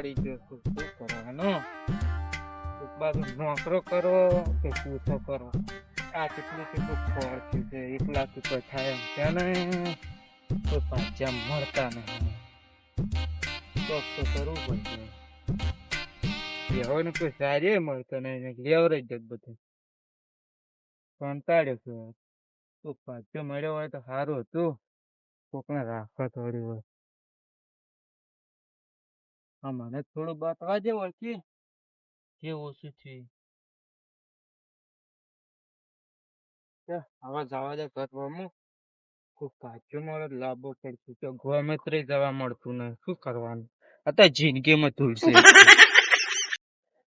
કંટાળી ગયો છું. શું કરવાનું? એક બાજુ નોકરો કરો કે પૂછો કરો, આ કેટલું ફળ થયું છે. 1 લાખ રૂપિયા થાય એમ છે ને, તો પાછા મળતા નહીં. તો કરવું પડશે. હવે કોઈ સારી મળતો નહીં, લેવરેજ જ બધું કંટાળ્યો છું. તો પાછો મળ્યો હોય તો સારું હતું. કોકને રાખવા થોડી હોય. હા, મને થોડું બતાવા જે ઓળખી જે ઓછું છે. હવે જવા દે ઘરમાં. કોઈ પાછો મળે લાવવો પડશે. તો ગમે તે જવા મળતું નહીં. શું કરવાનું? અત્યારે જિંદગીમાં ધૂલશે.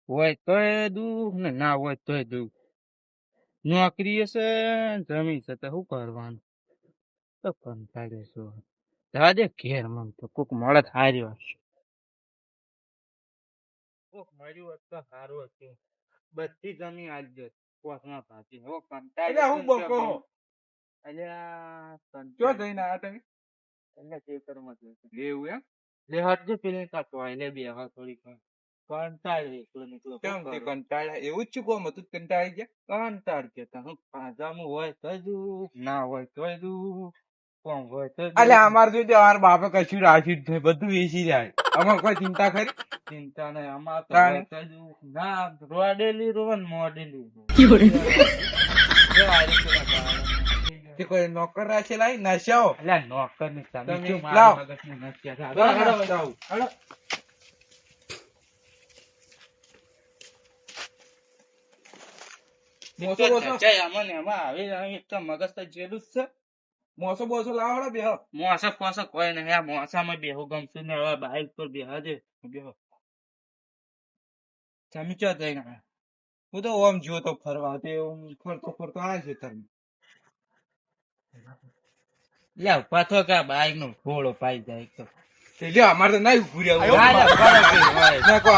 હોય તોય દુઃખ ને ના હોય તોય દુઃખ. નોકરી હશે, જમીન છે, તો શું કરવાનું? તો કંટાળ્યો છું. જવા દે ઘેર. મન તો કોક મળે હાર્યો હશે. કોક મળ્યું હોત તો સારું હતું. બધી જમીન આજે પોસમાં ભાજી. હવે કંટાળ્યો. હું બકો અલ્યા ક્યાં જઈને આયા તમે? એટલે ખેતરમાં લેવું એમ લે હટજો. પેલી કાચો લે બે હા થોડી કંટાળી એકલો નીકળો. કેમ તે કંટાળ્યા? એવું જ છું. કોમ હતું કંટાળી ગયા? કંટાળ ગયા. હું પાજામું હોય તો દુઃખ, ના હોય તોય દુઃખ, કોમ હોય તો અલ્યા અમારે જોજો, અમારા બાપે કશું રાખ્યું જ નહીં, બધું વેચી જાય. અમારે કોઈ ચિંતા ખરી? ચિંતા નહીં. આમાં તો હોય તો દુઃખ. ના રોડેલી રોન મોડેલી તે કોઈ નોકર રાખેલા નશાઓ? એટલે નોકર ની તમે લાવ. મગજ તો જેલું જ છે. મોસો બોસો લાવો બે. મોસા ફોસા કોઈ નહીં. આ મોસામાં બેહુ ગમતું ને હવે બાઈક પર બેહા દે. બેહો. તમે ક્યાં જઈને આયા? હું તો ઓમ જો તો ફરવા તે ફરતો ફરતો આવ્યો છે તમે. લે ઉભા થો કે બાઈક નો ઘોડો પાઈ જાય તો. એટલે અમારે તો નહીં ઉભું રહેવું.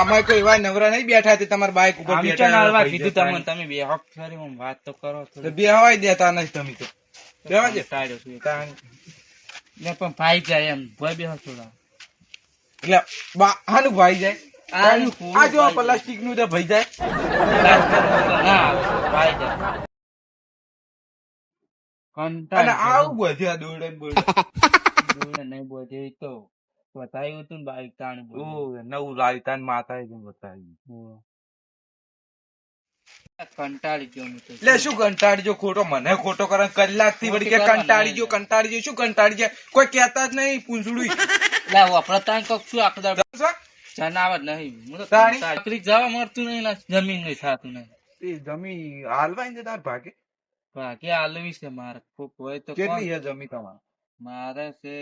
અમારે કોઈ એવા નવરા નહીં બેઠા તે તમારા બાઈક ઉપર કીધું તમને. તમે બે હક ફરી હું વાત તો કરો. બે હવાઈ દેતા નથી તમે તો. બેવા દે. પણ ભાઈ જાય એમ ભાઈ બે થોડા. એટલે હાનું ભાઈ જાય? આ જો પ્લાસ્ટિક નું તો ભાઈ જાય. ભાઈ જાય. અને આવું બધું દોડે દોડે નહીં બધે તો બતાવ્યું હતું ને બાઈક તાણ નવું લાવી તાન માતા બતાવ્યું. કંટાળી ગયો. એટલે શું કંટાળી જો? ખોટો મને ખોટો કરે કલાક થી વળી કે કંટાળી ગયો કંટાળી ગયો. શું કંટાળી જાય? કોઈ કેતા જ નહીં. પૂંછડું વપરાતા કક શું આખો જનાવર નહીં. નોકરી જવા મળતું નહીં. જમીન નહીં થતું નહીં. જમી હાલવા ને તાર ભાગે બાકી આલવી છે મારે. કોક હોય તો કેટલી છે જમી તમારે? મારે છે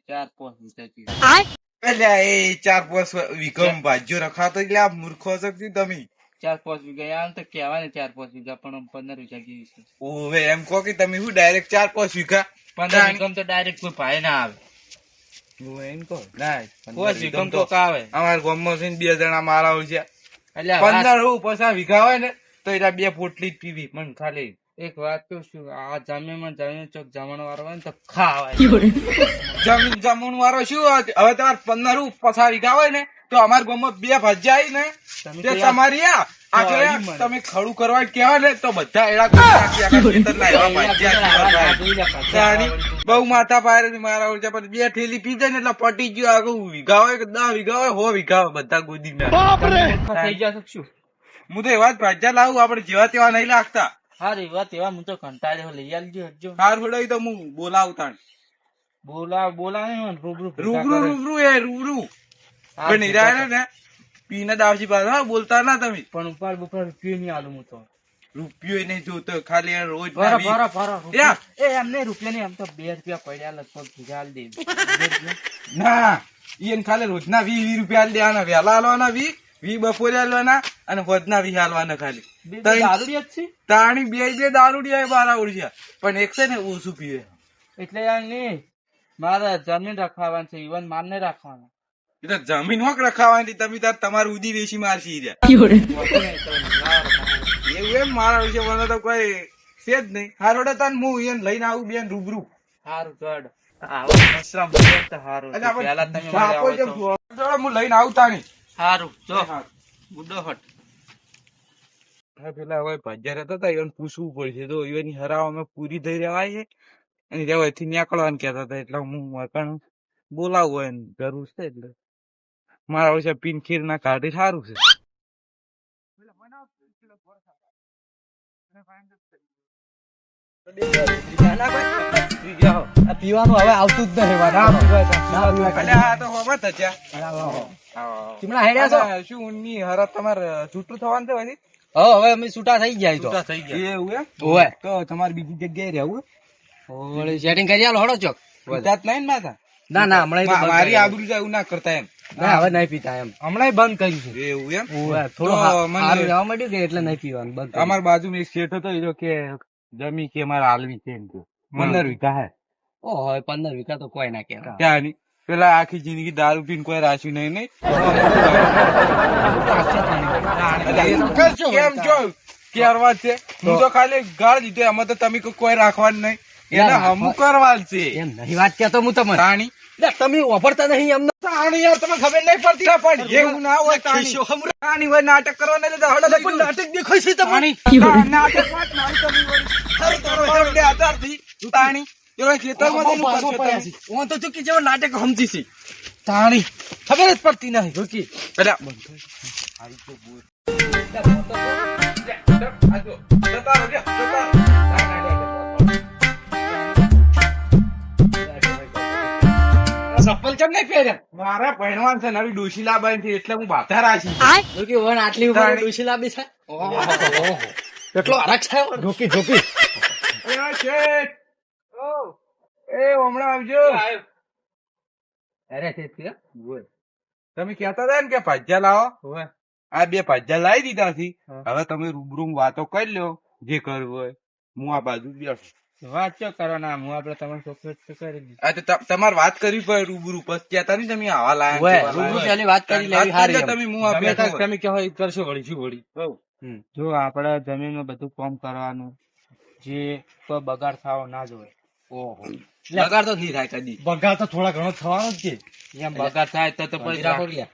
4-5 વીઘા. એટલે એ 4-5 વીઘા ભાજ્યો રખાતો એટલે આ મૂર્ખો છો તમે. 4-5 વીઘા આમ તો કેવાય ને 4-5 વીઘા પણ 15 વીઘા જેવી છે. ઓવે એમ કહો કે તમે શું ડાયરેક્ટ 4-5 વીઘા? 15 વીઘા તો ડાયરેક્ટ કોઈ ભાઈ ના આવે. એમ કહો ના 5 વીઘા તો આવે. અમારા ગામમાં છે 2 જણા મારા હોય છે. એટલે 15 વીઘા હોય ને તો એટલે 2 પોટલી જ પીવી. પણ ખાલી એક વાત તો શું, આ જમીનમાં જમીન ચોક જમણ વાળો હોય ને તો ખાવાય. જમીન જમણ વાળો શું? હવે તમારે 15 વીઘા હોય ને તો અમારા ગામમાં 2 ભજ્યા આવી ને તે તમારી તમે ખડું કરવા કેવા ને તો બધા એડા બહુ માથા પાયરે મારા ઓળખ્યા. પણ 2 થેલી પી જાય ને એટલે પટી ગયું. આગળ વીઘા હોય કે 10 વીઘા હોય 100 વીઘા હોય બધા ગોદી થઈ જશે શું? હું તો એવા જ ભાજ્યા લાવું. આપડે જેવા તેવા નહીં લાગતા. હા એવા તેવા હું તો કંટાળ્યો. લઈ આવજો હજો. હાર હોડાઈ તો હું બોલાવતા બોલા નહીં. રૂબરૂ પણ નિરાય ને પીને દાવજી પાછા બોલતા ના તમે. પણ ઉપર રૂપિયો નહીં આલું હું તો. રૂપિયો નહીં જોતો ખાલી રોજ એમને રૂપિયા નહીં. આમ તો 2 રૂપિયા પડ્યા લગભગ હાલ દે. ના એને ખાલી રોજના 20 રૂપિયા દેવાના. વહેલા હાલવાના 20 બપોરે હાલવાના અને વધના 20 હાલવાના. ખાલી દારૂડિયા જ છે. તાણી 2 દારૂડિયા 12 ઓળખ્યા. પણ એક છે ને ઓછું પીવે. એટલે યાર નહીં મારે જમીન રખવાનું છે. ઇવન માર ને રાખવાના. એટલે જમીન હોક રખાવાની. તમે તાર તમારું ઉદી વેચી મારશી રહ્યા. એવું એમ મારા વિશે મને તો કોઈ છે જ નહીં. હારોડે તાન હું એને લઈને આવું બેન રૂબરૂ. હારું ચડ. હું લઈને આવું તાણી. સારું જો બુડો હટ પેલા હવે ભજ્યા રહેતા હતા એને પૂછવું પડશે તો એની હરાવ અમે પૂરી થઈ રહેવાય છે અને ત્યાંથી નીકળવાનું કહેતા હતા એટલે હું મકાન બોલાવું હોય જરૂર છે એટલે મારા ઓછા પિનખીર ના કાઢી સારું છે પીવાનું હવે આવતું જ નહીં શું ઊનની હરાત તમારે છૂટું થવાનું છે પછી હવે અમે છૂટા થઈ ગયા તો થઈ ગયા એવું એમ ઓય તો તમારે બીજી જગ્યાએ રહેવું સેટિંગ કરી આલો હળો ચોક ગુજરાત નહીં ને માતા ના ના હમણાં મારી આબરૂ જાય એવું ના કરતા એમ ના હવે નહીં પીતા એમ હમણાં બંધ કર્યું છે એવું એમ થોડું તો સારું મને રહેવા માંડ્યું કે એટલે નહીં પીવાનું બંધ કર્યું. અમાર બાજુ એક શેઠ હતો એ કે જમી કે મારે હાલવી છે એમ કે 15 વીઘા હે ઓહો 15 વીઘા તો કોઈ ના કહેવાય. ત્યાં ની પેલા આખી જિંદગી દારૂ પીને કોઈ રાખ્યું નહીં નહીં કેમ જો કેરવા છે હું તો ખાલી ગાળ દીધો એમાં તો તમે કોઈ રાખવાનું નહીં એને હમું કરવા છે એમ નહીં વાત કહેતો હું તમને તાણી લે, તમે વાપરતા નહીં એમને તાણી યાર તમે ખબર નહીં પડતી ના પણ એવું ના હોય તાણી હોય નાટક કરવાને લીધે હળદ પણ નાટક દેખાય છે તમારી નાટક વાત મારી તમે વળી આધારથી તાણી એવા ખેતરમાં તેનું કરશો તમે. હું તો ચૂકી જેવો નાટક સમજી છે તાણી ખબર જ પડતી નહીં ચૂકી અલ્યા, હારી તો બોલ. આ જો, જતા રહો, જતા રહો. ચપ્પલ કેમ નહીં પહેર્યા મારા પહેરવાન છે નવી ડોશી લાવવાની છે એટલે હું બાધા રાખી જોકી વન આટલી ઉપર ડોશી લાંબી છે ઓહો કેટલો હરખ છે જોકી જોકી અરે શેઠ ઓ એ હમણાં આવજો અરે છે તમે કહેતા હતા ને કે ભાજ્યા લાવો આ બે ભાજ્યા લાવી દીધા છે હવે તમે રૂબરૂ વાતો કરી લ્યો જે કરવું હોય હું આ બાજુ બેઠું વાત ચો કરવાના હું આપડે તમારે ચોકલેટ કરી દીધી આ તો તમારે વાત કરવી પડે રૂબરૂ પછી કહેતા નહીં તમે આવા લાયા ઓય, કેવા રૂબરૂ લાયા. પેલી વાત કરી લેવી હારી એમ. તમે હું આ બેઠો હોય. તમે કહો એ કરશો વળી શું વળી જો આપડે જમીનમાં બધું કામ કરવાનું જે કોઈ બગાડ થવો ના જોઈએ ઓહો બગાડ તો નહીં થાય કદી બગાડ તો થોડા ઘણો થવાનો જ છે એમ બગાડ થાય તો પછી રાખો લ્યા.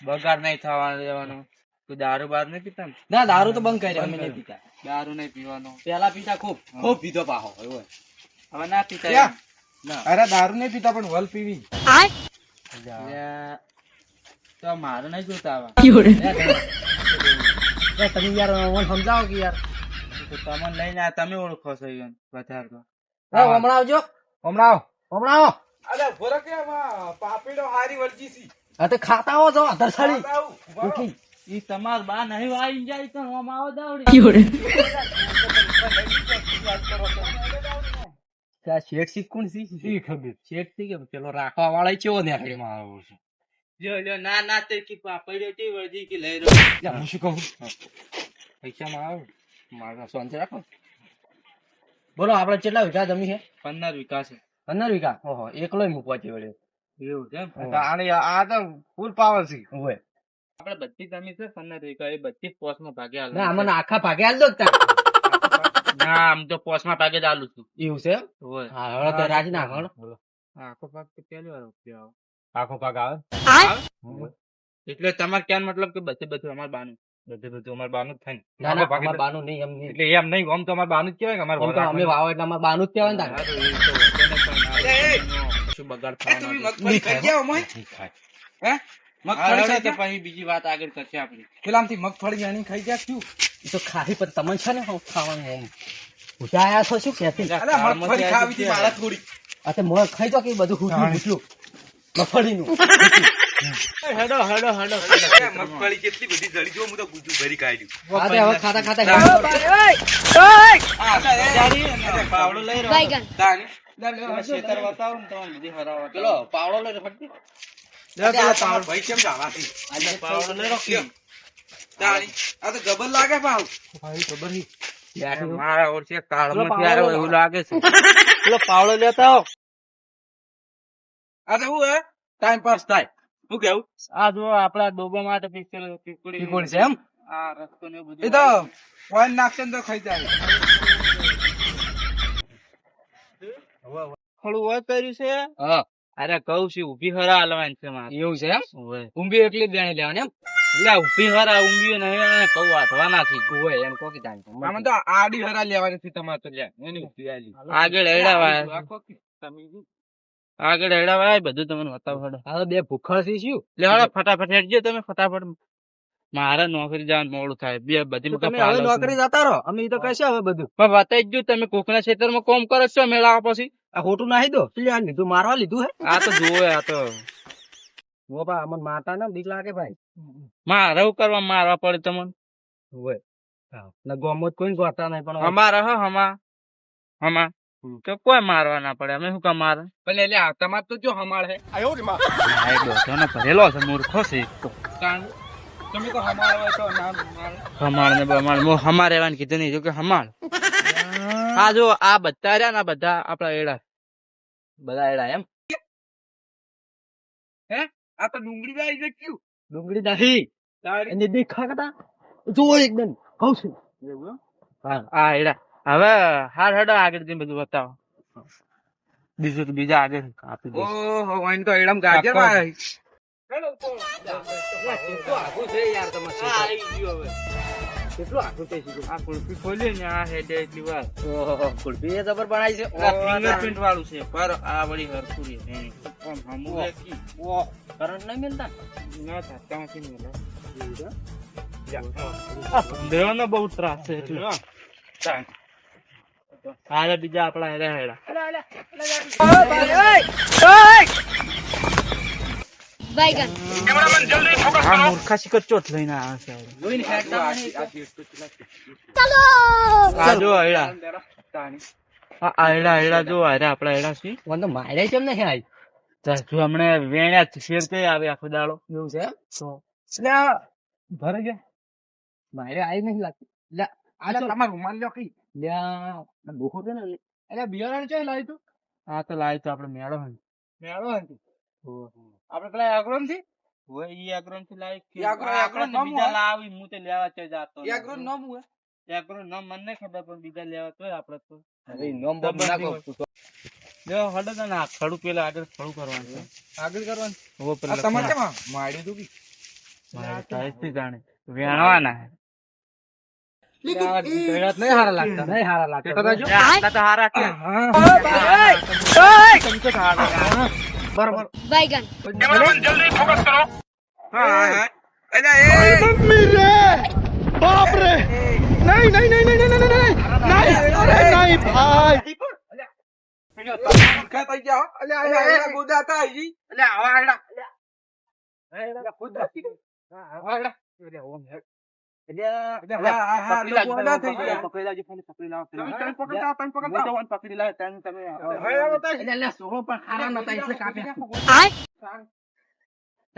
બગાડ નહીં થવાનું દેવાનું તું દારૂ બાર નહીં પીતા ને? ના દારૂ તો બંધ કરી અમે નહીં પીતા દારૂ નહીં પીવાનો પેલા પીતા ખૂબ ખૂબ પીતો પાહો હોય હવે ના પીતા ક્યાં? ના અરે દારૂ નહીં પીતા પણ વલ પીવી યા, તો મારે નહીં જોતા આવા તમે યાર મને સમજાવો કે યાર તો તમને લઈને આ તમે ઓળખો છો ઈવન વધારે તો હમણાં આવજો હમણાં આવો. હમણાં આવો અરે ભોરા કે આમાં પાપીડો હારી વળગી છે. હા તો ખાતા આવો છો દરસાડી ખાતા આવું. ઉભા રહો. ઈ તમાર બા નહીં આવી જાય તો આમ આવો દાવડી શેઠ શીખ કોણ શીખ ખબર શેઠ થી કે પેલો રાખવા વાળા ચેવો ને હારીમાં આવો છે જો લ્યો ના ના તે કી પાપડ્યો તી વળજી કે લઈ રહ્યો યા, હું શું કહું પૈસામાં આવો મારા શાંતિ રાખો બોલો આપડે કેટલા વીઘા જમી છે 15 વીઘા છે 15 વીઘા ઓહો એકલો મૂકવા છે વળે એવું છે એમ? આ તો ફૂલ પાવર છે. ઓય આપણે બધી જમીન છે 15 વીઘા એ બધી પોસમાં ભાગે હાલ ના અમને આખા ભાગે આલ દો કે તાર. ના આમ તો પોસમાં ભાગે જ આલું છું એવું છે એમ? હોય હા હવે તો રાજી નાખો આખો ભાગ તો પહેલી વાર રૂપિયા આવે. આખો ભાગ આવે એટલે તમારે ક્યાં મતલબ કે બધે બધું અમાર બાનું બધું અમાર બાનું જ થાય ને. ના ના અમાર બાનું નહીં એમ નહીં એટલે એમ નહીં આમ તો અમાર બાનું જ કહેવાય કે અમાર આમ તો અમે વાવો એટલે અમાર બાનું જ કહેવાય ને તાર. હા, તો એ તો હોતો ને પણ આ શું બગાડ એ તમે થવાનો મગફળી ખાઈ ગયા અમોય? હે? મગફળી ખાઈ તો ગયા? પછી બીજી વાત આગળ કરશે આપડી પેલા આમથી મગફળી આની ખાઈ ગયા શું? એ તો ખાધી પણ તમને છે ને હું ખાવાનું એમ પૂછા આયા છો શું કહેતી અરે મગફળી ખાવી હતી મારા થોડી. આ તો મોં ખાઈ જો કે બધું હુટલું હુટલું મગફળીનું હેડો હેડો હેડો એ મગફળી કેટલી બધી જડી જો હું તો ગુજુ ભરી કાઢ્યું. આ તો હવે ખાતા ખાતા પાવડો લઈ રહ્યો Baigan. તાને તમે ખેતર બતાવો ને તમારે બધી હરાવો પેલો પાવડો લઈને ફટકી પેલા પાવડો ભાઈ કેમ જાવાથી? આજે પાવડો લઈ રહ્યો તાને આ તો જબર લાગે ભાવ. ખબર નહીં મારા ઓળશે કાળમાં પાવડો ત્યારે લેવો. એવું લાગે છે પેલો પાવડો લેતા આવો આ તો હું હે ટાઈમ પાસ થાય. શું કેવું આ જો આપડા ડોબા માટે પિક્ચર કોણ છે એમ આ રસ્તો ને બધું એ તો વાઈન નાખશે ને તો ખાઈ જાય. થોડું હોય કર્યું છે હા અરે કઉ છું ઉભી હરા હાલવાની છે મારે. એવું છે એમ ઓવે. ઊંબી એકલી જ બેણી લેવાની એમ એટલે ઉભી હરા ઊંઘી નહીં કઉ વાંચવાના થી. હોય એમ કહો કે જાણ આમાં તો આડી હરા લેવાની છે તમારે તો લ્યા એની ઉભી આલી. આગળ આ એડાવાય બાજુ આખો કે તમે ઈ. આગળ એડાવાય બધું તમને બતાવો હડો. આ તો બે ભૂખડ થી શું લે હડો ફટાફટ હેડજો તમે ફટાફટ. મારે નોકરી જવાનું મોડું થાય બે બધી તો મકા તમે હવે નોકરી જતા રહો અમે ઈ તો કહેશે હવે બધું પણ બતાવી જ જો તમે કોકના ખેતરમાં કોમ કરો છો મેળાવા પછી. આ ખોટું નાહી દો શું આ લીધું મારવા લીધું હે આ તો જોવે આ તો ઓ બા અમને મારતા ને બીક લાગે ભાઈ મારે એવું કરવા મારવા પડે તમને. હોય ને ગોમો કોઈ ગોતા નહીં પણ અમારે હમા તો કોઈ મારવા ના પડે અમે શું કામ મારે. ભલે એટલે તમારે તો જો હમાળ હે ભરેલો છે મૂર્ખો છે તમે તો હમાળ હોય તો ના મારે હમાળ ને બમાળ મો હમાર રહેવાનું કીધું નહીં જો કે હમાળ. આ જો આ બધા રહ્યા ને આ બધા આપડા એડા બધા એડા એમ હે આ તો ડુંગળી જાય છે ક્યું ડુંગળી નહીં એને દેખા કટા જો એકદમ કહું છું હા આ એડા હવે હાર હેડો આગળ જઈને બધું બતાવો બીજું તો બીજા આગળ આપી દે. ઓહો વાઈન તો એડમ ગાજર માં કેટલું આખું થઈ ગયું આ કુલ્ફી ખોલી ને આ હેડે એટલી વાર ઓહો કુલ્ફી એ જબર બનાવી છે ફિંગરપ્રિન્ટ વાળું છે પર આ વળી હરખું રે હમું ઓહ કરંટ નહીં મિલતા ના થતા નથી મેલો દેવાનો બહુ ત્રાસ છે એટલે હાલે બીજા આપડા હેડા હેડા Baigan. આ મૂર્ખા શિકર ચોટ લઈને આવે છે જોઈને ફેંકતા નહીં આ જો હેડા આ હેડા જો અરે આપડા હેડા છે મને તો મારે કેમ નહીં આવી જો હમણે વેણ્યા શેર કઈ આવે આખો દાડો એવું છે એમ તો એટલે આ ભરે ગયા મારે આવી નહીં લાગતી લે આ તો તમારું રૂમાલ લ્યો કઈ લ્યા ભૂખો છે ને એટલે બિયારણ છે લાવી તું આ તો લાવી તો આપડે મેળો મેળો હતી આપડે પેલા અગ્રોમ થી હોય ઈ અગ્રોમ થી લાવી અગ્રોમ બીજા લાવી હું તો લેવા ચો જાતો યાગ્રો નામ હું અગ્રોમ નામ મને નહીં ખબર પણ બીજા લેવા તો આપડે તો અરે નામ બમ નાખો જો હડો તો ના ખડું પેલા આગળ ખડું કરવાનું છે આગળ કરવાનું ઓ પેલા તમારે કેમ માડી તું કી થી જાણે વેણવાના નહીં હારા લાગતા નહીં હારા લાગતા તો હારા કે બરાબર Baigan.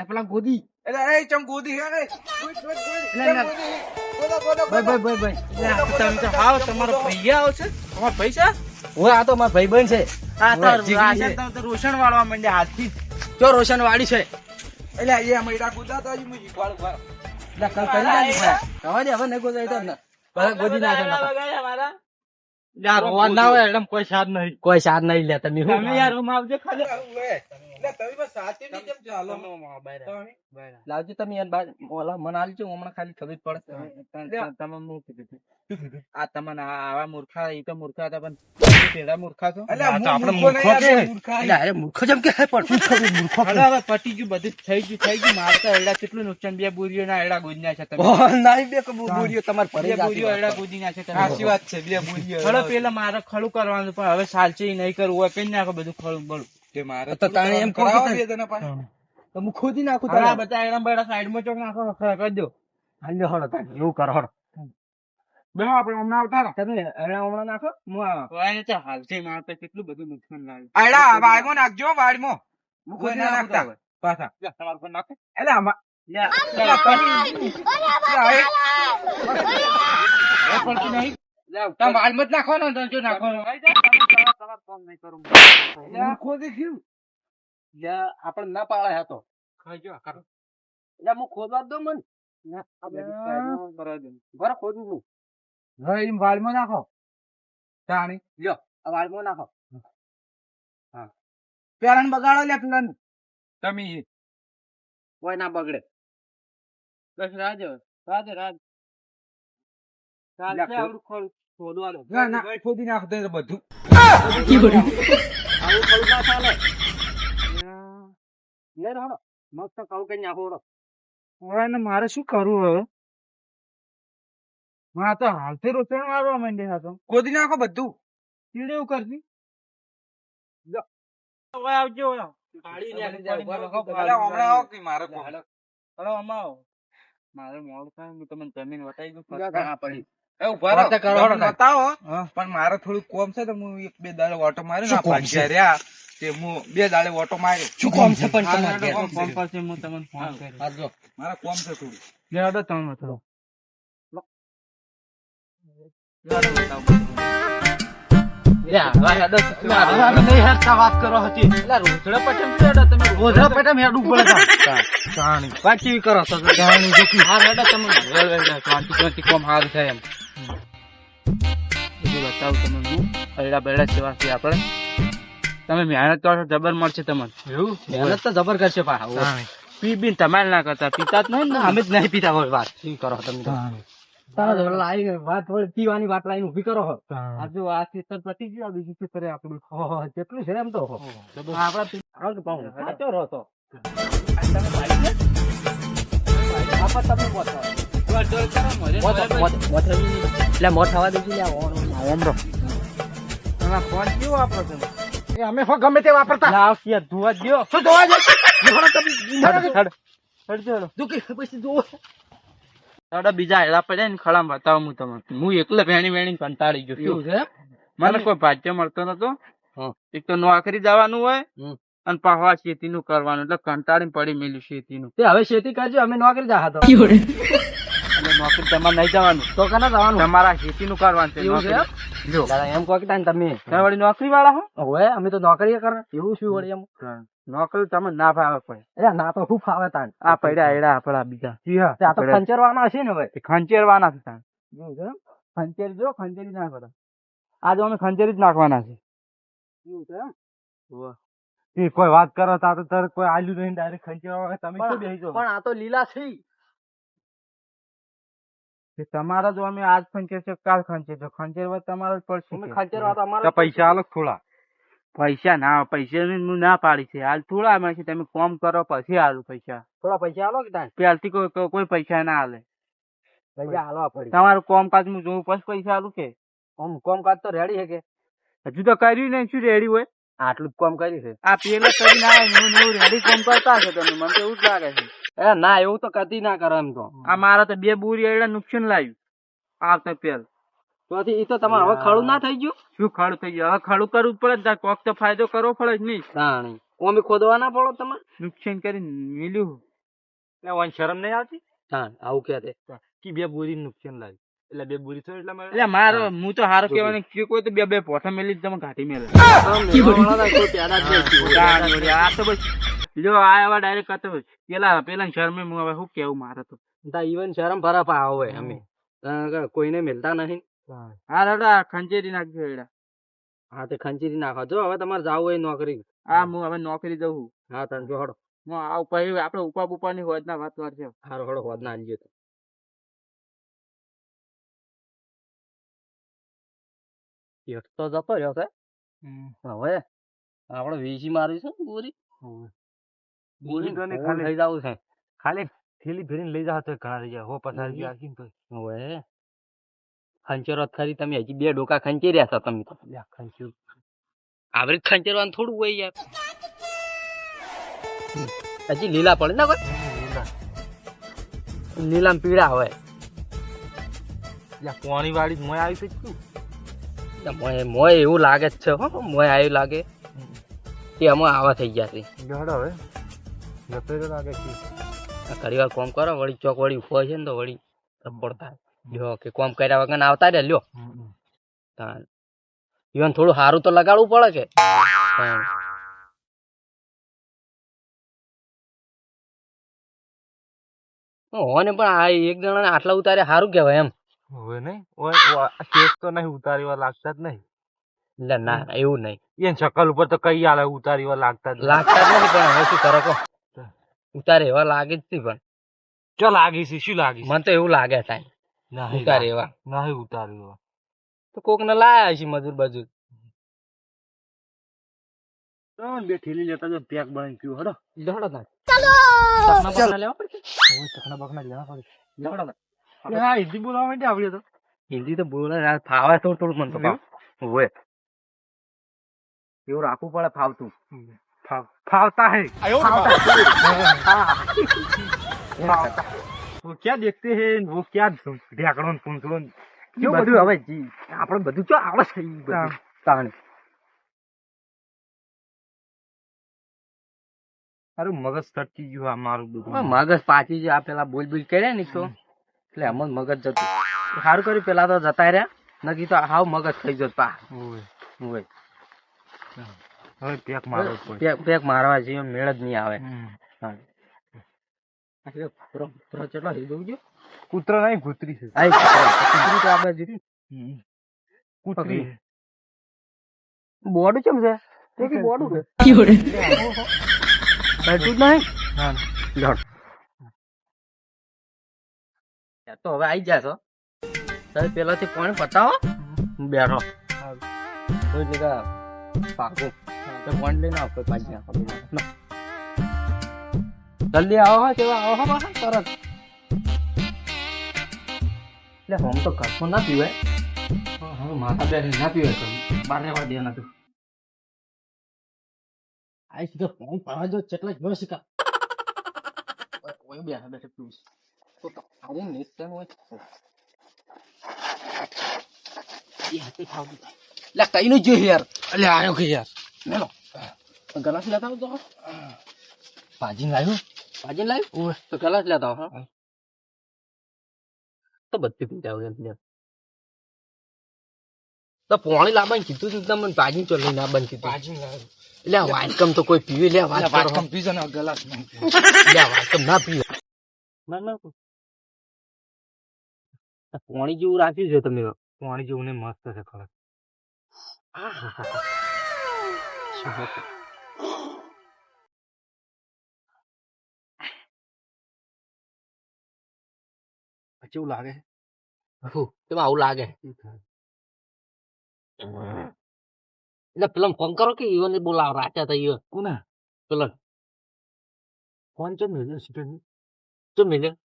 પેલા ગોદી ચમગોદી હે ભાઈ તમે તો હાવ તમારો ભૈયા આવશે તમારા પૈસા ઓય આ તો મારા ભાઈબંધ છે આ ઓય, જીગરી છે. તો રોશન વાળવા માંડ્યા હાથથી જો રોશન વાડી છે એટલે એ મૈડા ગુદા તો હજી હું શીખવાડું એટલે કલ કરી નાખી ભાઈ. રવા દે હવે નહીં ગોદાય તો ને બધા ગોદી નાખે નકર. રોવા ના હોય એડમ કોઈ સાદ નહીં કોઈ સાથ નહીં લે તમે હું તમે યાર રૂમ આવજો ખાલી લાવજો તમે યાર બાર ઓલા મને આલજો હમણાં ખાલી ખબર પડે તમે હું કીધું આ તમને આવા મૂર્ખા એ તો મૂર્ખા હતા પણ પેલા મૂર્ખા છો આપણે મૂર્ખો કે એટલે અરે મૂર્ખો જેમ કે પડતું જ ખબર મૂર્ખો હવે હવે પટી ગયું બધું થઈ ગયું મારતા એડા કેટલું નુકસાન બે બોરીઓ ના એડા ગોજ્યા છે તમે નહીં બે બોરીઓ તમારે બે પડી બોરીઓ એડા ગોજીના છે સાચી વાત છે બે બોરીઓ ખરો પેલા મારે ખડું કરવાનું પણ હવે સાલચે નહીં કરવું હોય કઈ નાખો બધું ખડું બળું તો તાણે એમ કહો કે તો હું ખોદી નાખું હવે આ તારા બધા એડા બેડા સાઈડમાં ચોક નાખો કરી દો હાલ્યો હળો તાણે એવું કરો હળો બેહો આપણે હમણાં આવતા રહો તમે એડા હમણાં નાખો વાયને તો હાલથી મારતા કેટલું બધું નુકસાન લાગે એડા વાડમાં નાખજો વાડમાં હું ખોદી ના નાખતા પાછા તમારે પર નાખો એટલે આમાં તમે વાડમાં જ નાખો ને જો નાખો ખોદી થયું આપડે ના પાડે હતો એટલે હું ખોદવા જ દઉં મને બરાબર ખોદું છું હવે વાડમાં નાખો તાણી લ્યો આ વાડમાં નાખો હા પેલા બગાડો લે પેલા તમે કોઈ ના બગડે. બસ રાજ ના ના ખોદી નાખતો એ તો બધું આવું થોડું ના ચાલે. લે હડો મસ્ત કહું કઈ નાખો હડો. હવે ને મારે શું કરવું હવે મારે તો હાલથી રોચણ મારવા માંડ્યા હતો ખોદી નાખો બધું ચીડે એવું કરતી હવે આવજો પાડી નાખી દે, ઉભા રહો. હમણાં આવો કે મારે કોમ. હલો આમાં આવો મારે મોડું થાય હું તમને જમીન વટાઈ દઉં હા, પડી. એ ઉભા રહો. વાત કરો, હળો ને. બતાવો પણ મારે થોડું કોમ છે તો હું એક બે દાડે ઓટો માર્યો શું ને કોમ ભાગ્યા રહ્યા તે હું બે દાડે ઓટો માર્યો શું કોમ છે પણ હા, તમારે હેડો, ઘેર? કોમ પછી હું તમને ફોન કરીશ હા, જો. મારે કોમ છે થોડું હેડો તમે થોડો લે, હવે હેડો. લે, હવે નહીં હેડતા વાત કરો હતી. એટલે રોજડા પટેલ શું હેડો તમે રોજડા પેટે હેડવું પડે તાણ. વાત કેવી કરો છો? હા હેડો તમે શાંતિ કોમ હાર થાય એમ બીજું બતાવું તમે હું અરડા બેડા સેવા છે આપણે તમે મહેનત કરો છો જબર મળશે તમને એવું? મહેનત તો જબર કરશે પા. પી બીન તમારે ના કરતા પીતા જ નહીં ને અમે જ નહીં પીતા હોય વાત. શું કરો તમે તો? તારા જોડે લાઈ વાત થોડી પીવાની વાત લાઈને ઊભી કરો છો. આજુ આ ખેતર પતી ગયું બીજું ખેતર આપણું ઓહો, કેટલું છે એમ તો. આપડા આવો તો પાઉં. સાચો રહો તો. એટલે મોટ થવા દેજો લે. ફોન કેવો વાપરો તમે એ અમે હો ગમે તે વાપરતા. લાવ કે ધોવા દ્યો શું જોવા જાય? પછી જોવો. દાદા બીજા હેડા પડ્યા ને ખડામ બતાવું હું તમને હું એકલે ભેણી વેણી કંટાળી ગયો એવું છું છે એમ? મને કોઈ ભાગ્ય મળતો નતો હા. એક તો નોકરી જવાનું હોય હમ. અને પાહવા ખેતી નું કરવાનું એટલે કંટાળીને પડી મેલ્યું ખેતી નું તે હવે ખેતી કરજો, અમે નોકરી જા હતો. એટલે નોકરી તમારે નહીં જવાનું તો કના જવાનું? તમારા ખેતી નું કરવાનું છે એવું છે એમ? નોકરી. જો દાદા એમ કહો કે તાન તમે તમે વળી નોકરી વાળા હો હવે અમે તો નોકરી કરે એવું શું વળી એમ? નોકરી તમે ના ભાવે પડે અરે ના તો શું ફાવે તાન. આ પડ્યા એડા આપડા બીજા તે આ તો ખંચરવાના હશે ને હવે. ખંચેરવાના છે તાણ. એવું છે એમ? ખંચેરી જો ખંચેરી ના કરો આજે અમે ખંચેરી જ નાખવાના છે એવું છે એમ? એ કોઈ વાત કરો તો તરત કોઈ આલ્યું નહીં ડાયરેક્ટ ખંચેવા તમે શું બેસી જાઓ? પણ આ તો લીલા છે. કે તમારા જો અમે આજ ખંચેર છે કાલ ખંચેર છે ખંચેરવા તમારા જ પડશે અમે કે. ખંચરવા તો અમારે તો પૈસા આલો થોડા પૈસા ના પૈસા હું ના પાડી છે હાલ થોડા મળે છે તમે કોમ કરો પછી હાલું પૈસા થોડા પૈસા આલો કે તાન. પહેલથી કોઈ પૈસા ના હાલે પૈસા આલવા પડી. તમારું કોમકાજ હું જોઉં પછી પૈસા હાલું કે આમ કોમકાજ તો રેડી છે કે હજુ તો કર્યું નહીં શું રેડી હોય આટલું જ કોમ કર્યું છે. આ પેલા કરી ના એવું રેડી કોમ કરતા હશે તમે મને તો એવું જ લાગે છે એ ના એવું તો કદી ના કરે એમ તો. આ મારા તો 2 બોરી એડા નુકસાન લાવ્યું આવતા પેલ તોથી ઈ તો તમારે હવે ખડું ના થઈ ગયું. શું ખડું થઈ ગયું હવે ખડું કરવું જ પડે ને કોક તો ફાયદો કરવો પડે જ નહીં તાણી ઓમે ખોદવા ના પડો તમારે. નુકસાન કરીને મિલ્યું એટલે વાન શરમ નહીં આવતી તાણ આવું કે તે કે 2 બોરી નુકસાન લાગ્યું એટલે 2 બોરી થયું એટલે એટલે મારો હું તો હારું કહેવાનું કે કોઈ તો બે પોઠા મેલી જ તમે ઘાટી મેલે આ તો બસ જો આ એવા ડાયરેક્ટ કરતો પેલા શરમે હું હવે શું કેવું મારે તો ઈવન શરમ ભરા પા હોય અમે કોઈને મિલતા નહીં. હા દાદા ખંચેરી નાખજો એડા હા તે ખંચીરી નાખો. જો હવે તમારે જાવું હોય નોકરી. હા હું હવે નોકરી જવું હા તને જો હડો હું આ પછી આપડે ઉપા બુપા ની હોદ ના વાત વાર છે હારો હડો હોદ ના આલજો. એક તો જતો રહ્યો છે હવે આપડે વીસી મારી છે ને બોરી બોરી તો નહીં, ફૂલ ખાલી- થઈ જાવું છે. ખાલી થેલી ભરીને લઈ જાવ તો ઘણા થઈ જાય હો પસાર ગયા આખી તો હવે ખંચેરો ખરી તમે હજી 2 ડોકા ખંચી રહ્યા છો તમે તો. ખંચ્યું આવરે ખંચેરવાનું થોડું હોય યાર. હજી લીલા પડે ને કોઈ લીલા પીળા હોય. પોણી વાળી મોય આવી છે શું મોય એવું લાગે જ છે હો. મોય આવ્યું લાગે તે આમાં આવા થઈ ગયા છે. ગડો હવે જતો તો લાગે છે ઘડી વાર કોમ કરો વળી ચોક વળી ઉભો છે ને તો વળી રબડ થાય. લ્યો કે કોમ કર્યા વગર આવતા રે લ્યો. ઈવન થોડું સારું તો લગાડવું પડે કે. હોને પણ આ એક જણા આટલા ઉતારે સારું કેવાય એમ. હવે નહીં કેસ તો નહીં ઉતારી વાર લાગતા જ નહીં એટલે ના એવું નહીં એને શકલ ઉપર તો કઈ આલે ઉતારી એવા લાગતા જ નહીં. લાગતા જ નથી પણ હવે શું કરો કહો ઉતારે એવા લાગે જ નહીં પણ ચો લાગી છે શું લાગી મને તો એવું લાગે થાય નહીં ઉતારે એવા નહીં ઉતાર્યું તો કોક ને લાયા છે મજૂર બજૂર બે ઠેલી લેતા જો પેક બનાવી પીવું હડો દોડો ના ચકના બકના લેવા પડશે ચકના બકના લેવા પડે દોડો ના હા હિન્દી બોલવા માટે આવડે તો હિન્દી તો બોલે યાર ફાવે થોડું થોડું મને તો હોય એવું રાખવું પડે ફાવતું फावता है वो क्या देखते हैं वो क्या ढेकड़ो पूंछड़ो કેવું બધું હવે જી આપણે બધું ચો આવડે છે ઈ બધું તાણે અરે મગજ તરતી ગયું આ મારું બધું મગજ પાછી આ પેલા બોલ બોલ કર્યા ને તો એટલે એમ જ મગજ જતું સારું કર્યું પેલા તો જતા રહ્યા નકી તો હાવ મગજ થઈ જત પા હોય હવે પેક મારવો પડે પેક મારવા જેવો મેળ જ નહીં આવે કેટલા દઉં છું કૂતરો નહીં કૂતરી છે કૂતરી તો આપણે જીતી કૂતરી બોડું કેમ છે તે બોડું છે બેઠું જ નહીં તો હવે આવી જશો તમે પેલાથી પાણી પતાવો બેઠો પાકું પાણી લઈને આવો પાછી જલ્દી આવો કેવા આવો તરત એટલે આમ તો ઘરનું ના પીવાય હવે માથા બેઠી ના પીવાય તો બાર રહેવા દે ના તું આ સીધો ફોન પાવા જો કેટલા જ શીખા કોઈ બેઠા બેઠે પીવું તો આવું નહીં હોય એ હાથે ખાવું લે કઈ નું જોઈ યાર એટલે આવ્યો કે યાર મેલો ગલાસ લેતા આવો તો ભાજી લાવ્યું તો ગલાસ લેતા આવો હા તો બધી પીતા હોય તો પાણી લાવવાનું કીધું તું તમને ભાજી ચો લઈને આવવાનું કીધું ભાજી લાવ્યું એટલે વાટકમ તો કોઈ પીવે લે વાટકમ પીજો ને ગલાસ નહીં લે વાટકમ ના પીવે ના પાણી જેવું રાખ્યું છે તમે પાણી જેવું ને મસ્ત છે ખબર કેવું લાગે તેમાં આવું લાગે એટલે પેલા ફોન કરો કે ઈવન બોલાવો રાચા હતા ઈવન કોને પેલા ફોન ચો મેલ્યો સીધો ચો મેલ્યો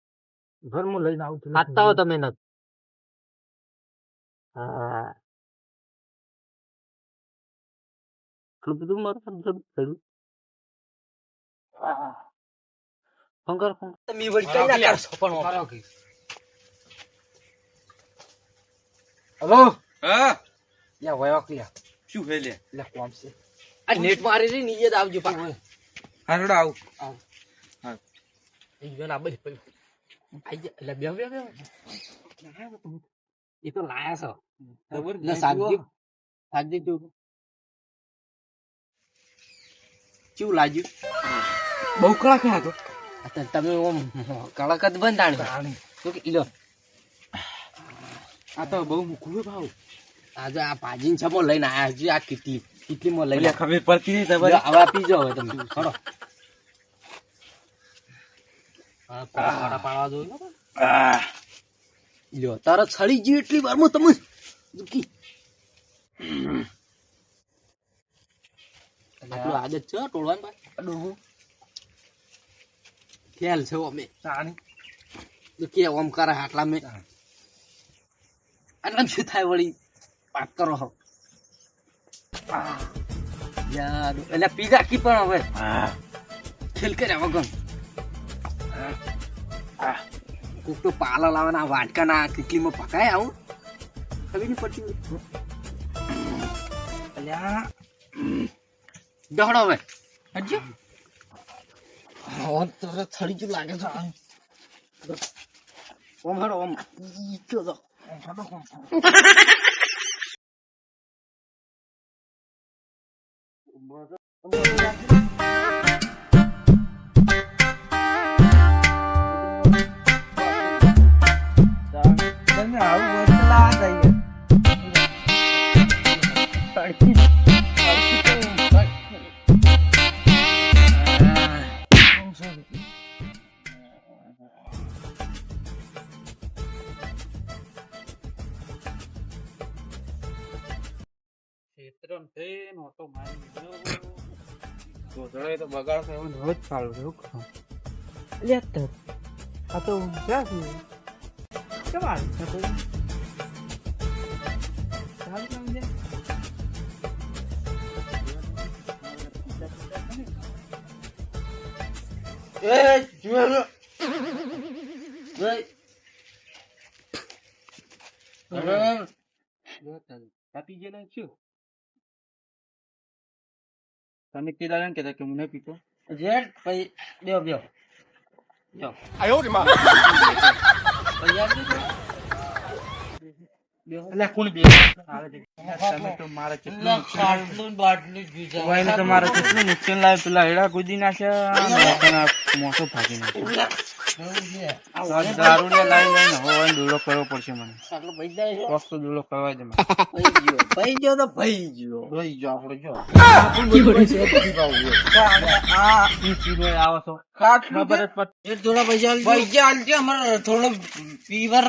ઘરમાં લઈને આવું ખાતા હો તમે નથી હા એટલું બધું મારું થયું ફોન કરો ફોન તમે વળી કઈ ના કરશો પણ હલો હા યા વયો ક્લિયર શું હે લે લે કોમ છે આ નેટ મારી રહી નીચે આવજો પા હારડો આવ એ વેલા આ બધી પડી આઈ જા લે બે એ તો લાયા છો ખબર લે સાજી તું ચેવું લાગ્યું બહુ કળા ખાયા તો તમે ઓમ કળકત બંધાણી તો કે ઈલો આ તો બહુ મુકું ભાવ આજે આ ભાજી છમો લઈને આયા છે આ કેટલી માં લઈને ખબર પડતી નહીં તમારે હવે પીજો હવે તમે ખરો હા પાડવા દો લ્યો તારા છડી ગયું એટલી વારમાં તમે દુખી આટલું આદત છે ટોળવાનું પાછું ખ્યાલ છે અમે કે ઓમ કરે આટલા મેં આટલા શું થાય વળી વાત કરો હો યાર એટલે પીઝા કી પણ હવે ખેલ કર્યા વગર કોક તો પાલા લાવવાના વાટકા ના કેટલીમાં પકાય આવું ખબર નહીં પડતી અલ્યા દોડો હવે હજો તરત થડી જ લાગે છે ઓમ હડો ઓમ ઈચ્છો તો આવું બદલા જઈએ આમ થઈને ઓટો મારી દીધો. ગોધડાએ તો બગાડ થયો ને હવે જ ચાલુ રહ્યું કામ. અલ્યા તર આ તો ક્યાં છે કેમ આવી છે કોઈ ચાલ કેમ છે એ જુઓ આપી ગયેલા છું તમે કીધા ને કહેતા કે હું નહીં પીતો. જેડ પછી બેહો બેહો બેહો અલ્યા કોણ બે તમે તો મારા કેટલું ખાટલું બાટલું વાઈને તો મારા કેટલું નુકસાન લાવ્યું. પેલા હેડા કૂદી નાખ્યા, મોટો ભાગી નાખ્યો. આ દારૂડિયા લાવી લઈને હવે દોડો કરવો પડશે મને. આટલું ભાઈ જાય છે વસ્તુ દોડો કરવા દે મને. ભાઈ ગયો તો ભાઈ ગયો આપણે જો આ આવો છો ખાટલું ખબર જ પડતી. એ થોડા પૈસા આલજો અમારે થોડો ફીવર